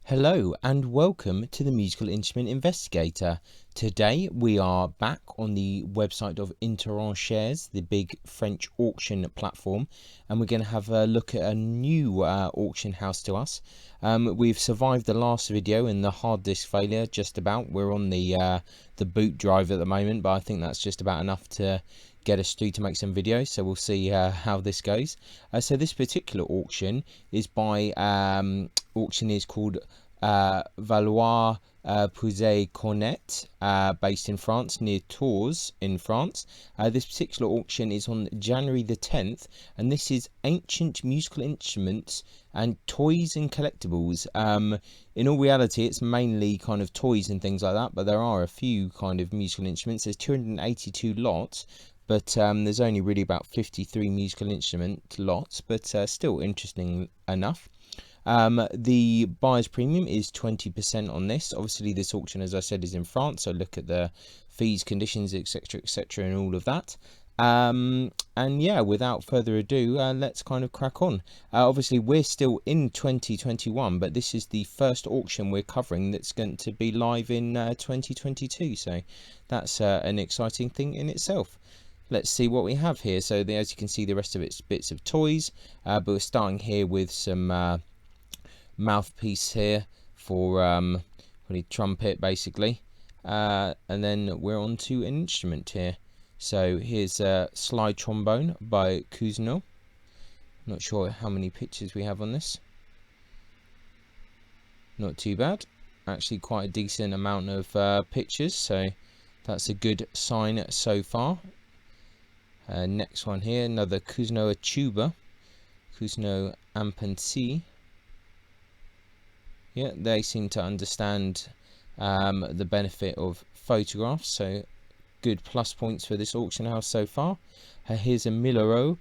Hello and welcome to the Musical Instrument Investigator. Today we are back on the website of Interenchères, the big French auction platform, and we're going to have a look at a new auction house to us. We've survived the last video and the hard disk failure just about. We're on the boot drive at the moment, but I think that's just about enough to get us through to make some videos, so we'll see how this goes. So this particular auction is by auctioneers called Valoir Pousse Cornet, based in France, near Tours in France. This particular auction is on January the 10th, and this is ancient musical instruments and toys and collectibles. In all reality, it's mainly kind of toys and things like that, but there are a few kind of musical instruments. There's 282 lots, but there's only really about 53 musical instrument lots, but still interesting enough. The buyer's premium is 20% on this. Obviously this auction, as I said, is in France, so look at the fees, conditions, etc, and all of that. And yeah, without further ado, let's kind of crack on. Obviously we're still in 2021, but this is the first auction we're covering that's going to be live in 2022, so that's an exciting thing in itself. Let's see what we have here. So as you can see, the rest of it's bits of toys, but we're starting here with some mouthpiece here for the trumpet basically, and then we're on to an instrument here. So here's a slide trombone by Cousineau. Not sure how many pictures we have on this. Not too bad, actually quite a decent amount of pictures, so that's a good sign so far. Next one here, another Cousineau tuba, Cousineau Ampensi. Yeah, they seem to understand the benefit of photographs, so good plus points for this auction house so far. Here's a Millereau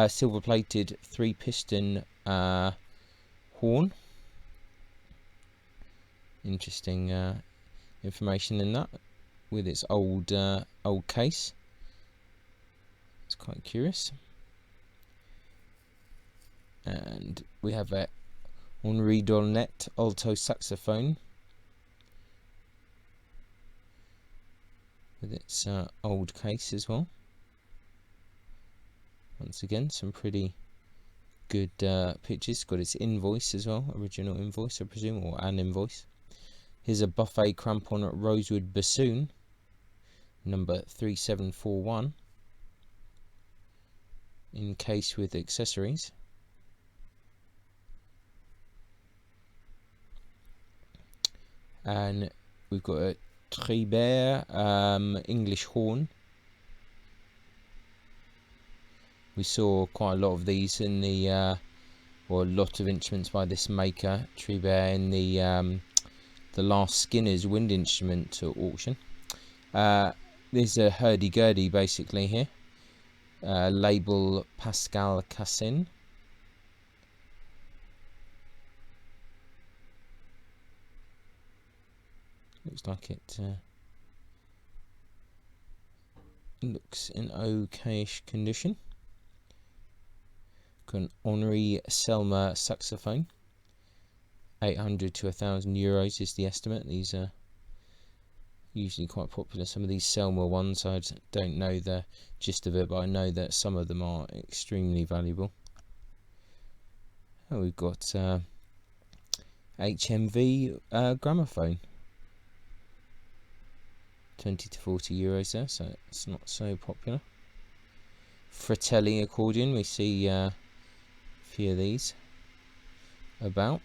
silver plated 3-piston horn. Interesting information in that with its old case. It's quite curious. And we have a Henri Dolnet alto saxophone with its old case as well. Once again, some pretty good pictures. Got its invoice as well, original invoice I presume, or an invoice. Here's a buffet crampon rosewood bassoon, number 3741, in case with accessories. And we've got a Tribert English horn. We saw quite a lot of these in the or a lot of instruments by this maker, Tribert, in the last Skinner's wind instrument auction. There's a hurdy-gurdy basically here. Label Pascal Cassin. Looks like it looks in okayish condition. Got an Henri Selmer saxophone. 800 to 1,000 euros is the estimate. These are usually quite popular. Some of these Selmer ones, I don't know the gist of it, but I know that some of them are extremely valuable. Oh, we've got HMV gramophone. 20 to 40 euros there, so it's not so popular. Fratelli accordion, we see a few of these about.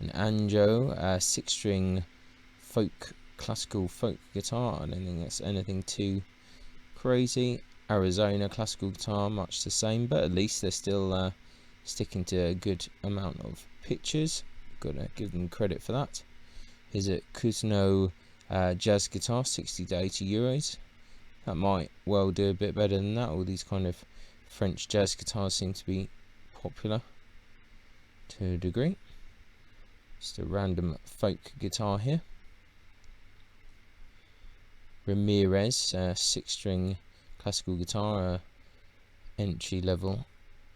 An Anjo 6-string classical folk guitar. I don't think that's anything too crazy. Arizona classical guitar, much the same, but at least they're still sticking to a good amount of pictures. Gotta give them credit for that. Here's a Cousineau jazz guitar, 60 to 80 euros. That might well do a bit better than that. All these kind of French jazz guitars seem to be popular to a degree. Just a random folk guitar here. Ramirez 6-string classical guitar, entry level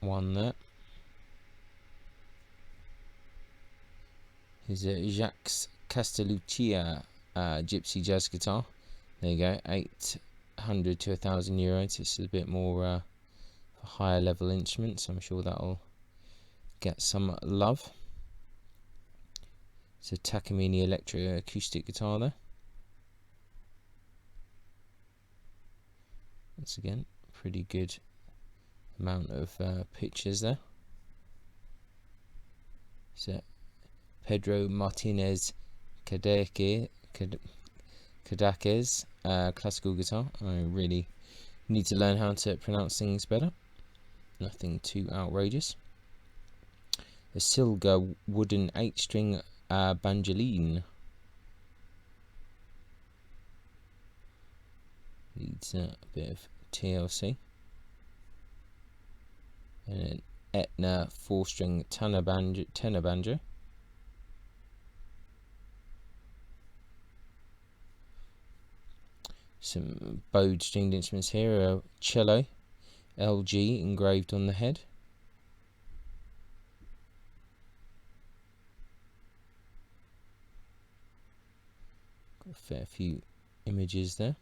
one there. Here's a Jacques Castelluccia gypsy jazz guitar. There you go, 800 to 1,000 euros. This is a bit more higher level instruments. I'm sure that'll get some love. It's a Takamine electric acoustic guitar there. Once again, pretty good amount of pictures there. So Pedro Martinez Cadaquez classical guitar. I really need to learn how to pronounce things better. Nothing too outrageous. A Silga wooden 8-string banjoline. Needs a bit of TLC. And an Etna 4-string tenor banjo. Some bowed stringed instruments here. A cello, LG engraved on the head. Got a fair few images there.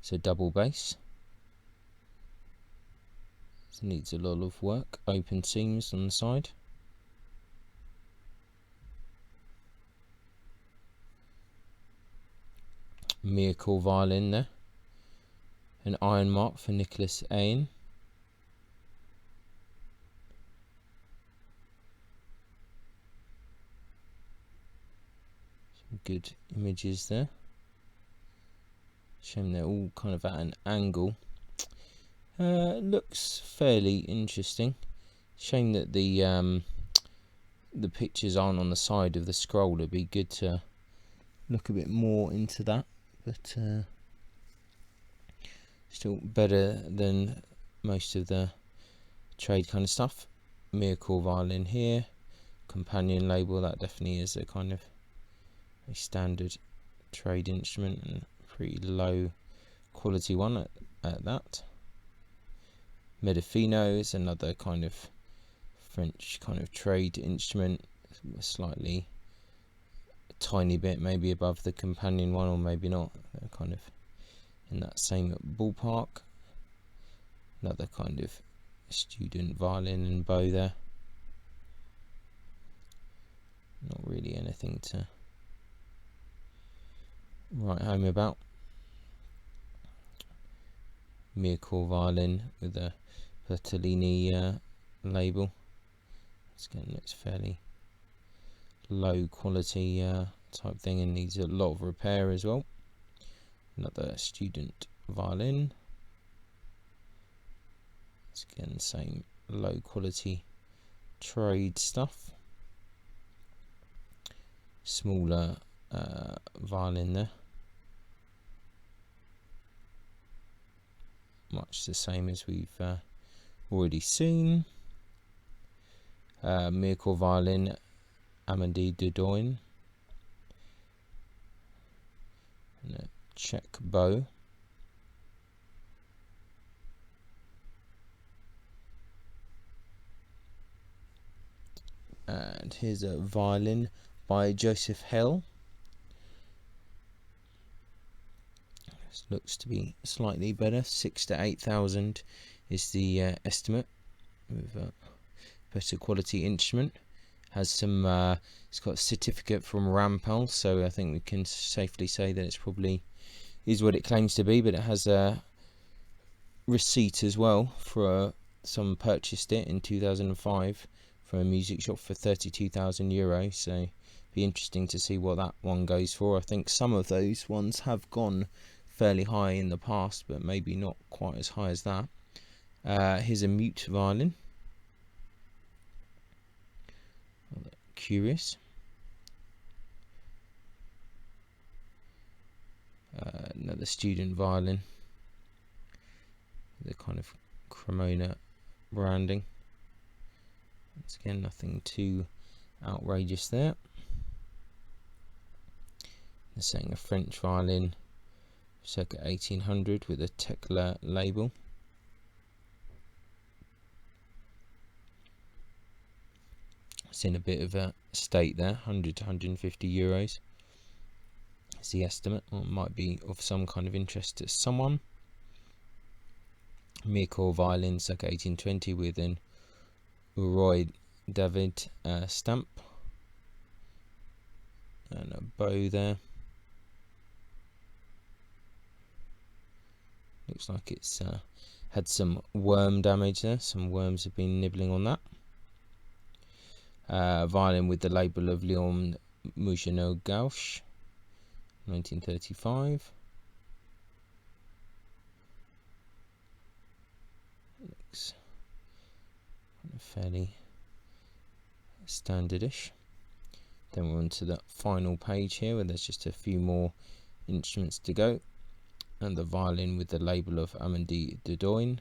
So double bass. So needs a lot of work. Open seams on the side. Miracle violin there. An iron mark for Nicholas Ayn. Some good images there. Shame they're all kind of at an angle. Looks fairly interesting. Shame that the pictures aren't on the side of the scroll. It'd be good to look a bit more into that, but still better than most of the trade kind of stuff. Miracle violin here, companion label. That definitely is a kind of a standard trade instrument, and pretty low quality one at that. Medifino is another kind of French kind of trade instrument, slightly a tiny bit maybe above the companion one, or maybe not. They're kind of in that same ballpark. Another kind of student violin and bow there. Not really anything to write home about. Miracle violin with a Bertolini label. Again, it's fairly low quality type thing and needs a lot of repair as well. Another student violin. It's again same low quality trade stuff. Smaller violin there. Much the same as we've already seen. Miracle violin, Amédée Dodone, and a Czech bow. And here's a violin by Joseph Hell. This looks to be slightly better. 6,000 to 8,000 is the estimate. With a better quality instrument. Has some. It's got a certificate from Rampal, so I think we can safely say that it's probably is what it claims to be. But it has a receipt as well for someone purchased it in 2005 from a music shop for 32,000 euros. So be interesting to see what that one goes for. I think some of those ones have gone fairly high in the past, but maybe not quite as high as that. Here's a mute violin. Curious. Another student violin. The kind of Cremona branding. Once again, nothing too outrageous there. They're saying a French violin, circa 1800, with a Tekla label. It's in a bit of a state there, 100 to 150 euros is the estimate, or it might be of some kind of interest to someone. Mircore violin, circa 1820, with an Roy David stamp and a bow there. Looks like it's had some worm damage there. Some worms have been nibbling on that. Violin with the label of Leon Mougenot Gauche, 1935. Looks fairly standardish. Then we're on to the final page here, where there's just a few more instruments to go. And the violin with the label of Amédée Dodone.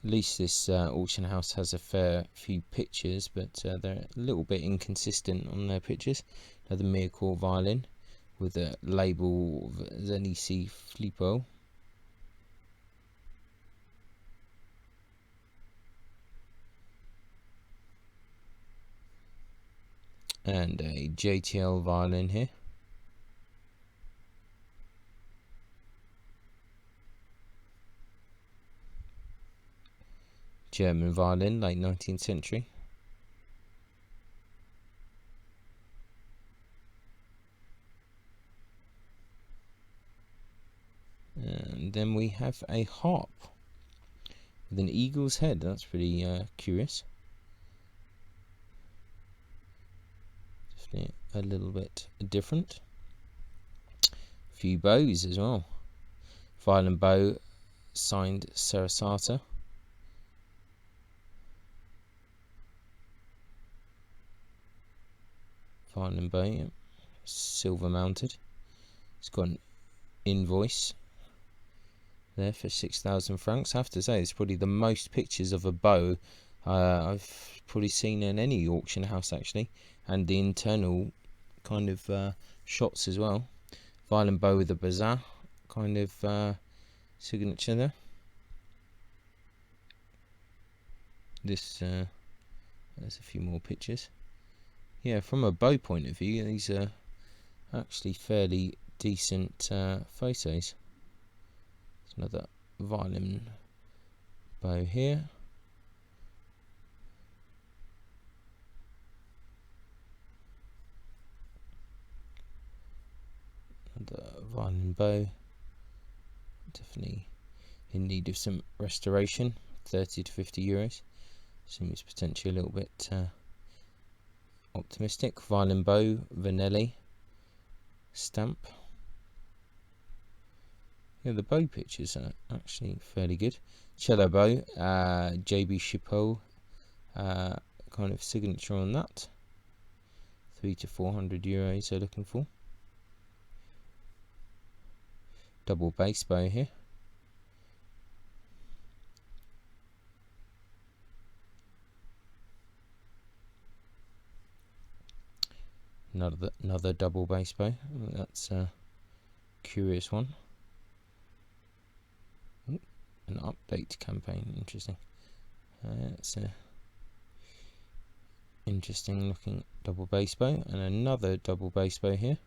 At least this auction house has a fair few pictures, but they're a little bit inconsistent on their pictures. Another Mircore violin with a label of Zenici Filippo. And a JTL violin here. German violin, late 19th century. And then we have a harp with an eagle's head. That's pretty curious. Definitely a little bit different. A few bows as well. Violin bow signed Sarasate. Violin bow, yeah. Silver mounted. It's got an invoice there for 6,000 francs. I have to say, it's probably the most pictures of a bow I've probably seen in any auction house, actually, and the internal kind of shots as well. Violin bow with a bazar kind of signature there. This there's a few more pictures. Yeah, from a bow point of view, these are actually fairly decent photos. There's another violin bow here. Another violin bow. Definitely in need of some restoration. 30 to 50 euros. Seems potentially a little bit optimistic. Violin bow, Vanelli stamp. Yeah, the bow pictures are actually fairly good. Cello bow, JB Chipot kind of signature on that. 300 to 400 euros they're looking for. Double bass bow here. Another double bass bow. That's a curious one. Ooh, an update campaign. Interesting. It's a interesting looking double bass bow, and another double bass bow here.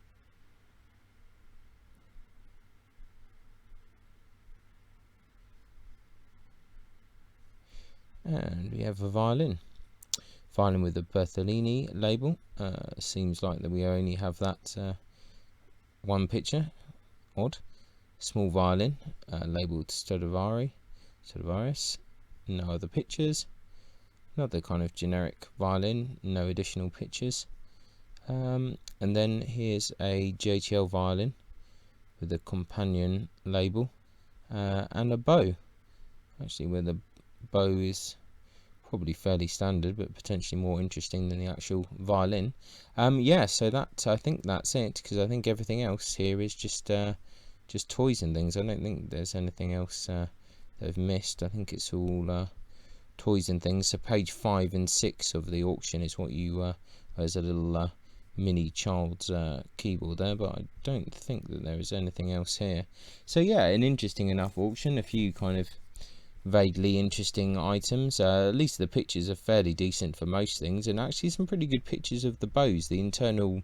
And we have a violin. Violin with the Bertolini label. Seems like that we only have that one picture. Odd. Small violin, labelled Stradivarius. No other pictures. Another kind of generic violin. No additional pictures. And then here's a JTL violin with a companion label and a bow. Actually, where the bow is probably fairly standard, but potentially more interesting than the actual violin. Yeah, so that, I think that's it, because I think everything else here is just toys and things. I don't think there's anything else they've missed. I think it's all toys and things. So page 5 and 6 of the auction is what you there's a little mini child's keyboard there, but I don't think that there is anything else here. So yeah, an interesting enough auction, a few kind of vaguely interesting items. At least the pictures are fairly decent for most things, and actually some pretty good pictures of the bows, the internal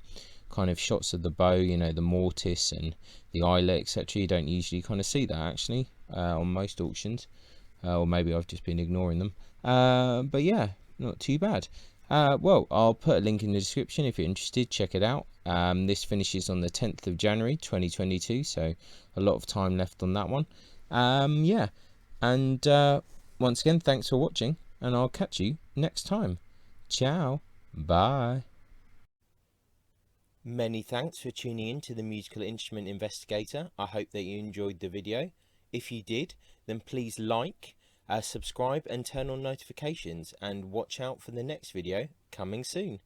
kind of shots of the bow, you know, the mortise and the eyelet, etc. You don't usually kind of see that actually on most auctions, or maybe I've just been ignoring them. But yeah, not too bad. Well, I'll put a link in the description if you're interested. Check it out. This finishes on the 10th of January 2022, so a lot of time left on that one. Yeah, and once again, thanks for watching, and I'll catch you next time. Ciao. Bye. Many thanks for tuning in to the Musical Instrument Investigator. I hope that you enjoyed the video. If you did, then please like, subscribe and turn on notifications, and watch out for the next video coming soon.